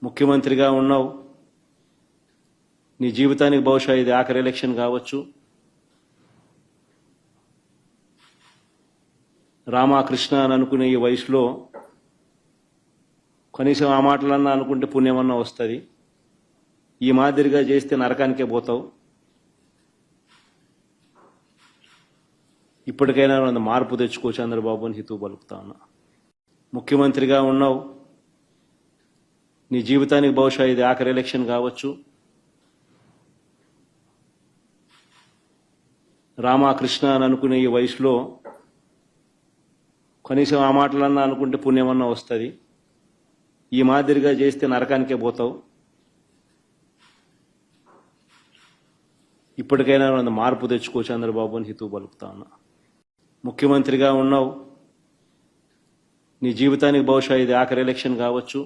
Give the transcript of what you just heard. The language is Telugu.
ముఖ్యమంత్రిగా ఉన్నావు, నీ జీవితానికి బహుశా ఇది ఆఖరి ఎలక్షన్ కావచ్చు. రామకృష్ణ అని అనుకునే ఈ వయసులో కనీసం ఆ మాటలన్నా అనుకుంటే పుణ్యమన్నా వస్తుంది. ఈ మాదిరిగా చేస్తే నరకానికే పోతావు. ఇప్పటికైనా మార్పు తెచ్చుకో చంద్రబాబు అని హితవు పలుకుతా ఉన్నా. ముఖ్యమంత్రిగా ఉన్నావు, నీ జీవితానికి బహుశా ఇది ఆఖరి ఎలక్షన్ కావచ్చు. రామకృష్ణ అని అనుకునే ఈ వయసులో కనీసం ఆ మాటలన్నా అనుకుంటే పుణ్యమన్నా వస్తుంది. ఈ మాదిరిగా చేస్తే నరకానికే పోతావు. ఇప్పటికైనా మార్పు తెచ్చుకో చంద్రబాబు అని హితవు పలుకుతా ఉన్నా. ముఖ్యమంత్రిగా ఉన్నావు, నీ జీవితానికి బహుశా ఇది ఆఖరి ఎలక్షన్ కావచ్చు. రామకృష్ణ అని అనుకునే ఈ వయసులో కనీసం ఆ మాటలన్నా అనుకుంటే పుణ్యమన్నా వస్తుంది. ఈ మాదిరిగా చేస్తే నరకానికే పోతావు. ఇప్పటికైనా మార్పు తెచ్చుకో చంద్రబాబు అని హితవు పలుకుతా ఉన్నా. ముఖ్యమంత్రిగా ఉన్నావు, నీ జీవితానికి బహుశా ఇది ఆఖరి ఎలక్షన్ కావచ్చు.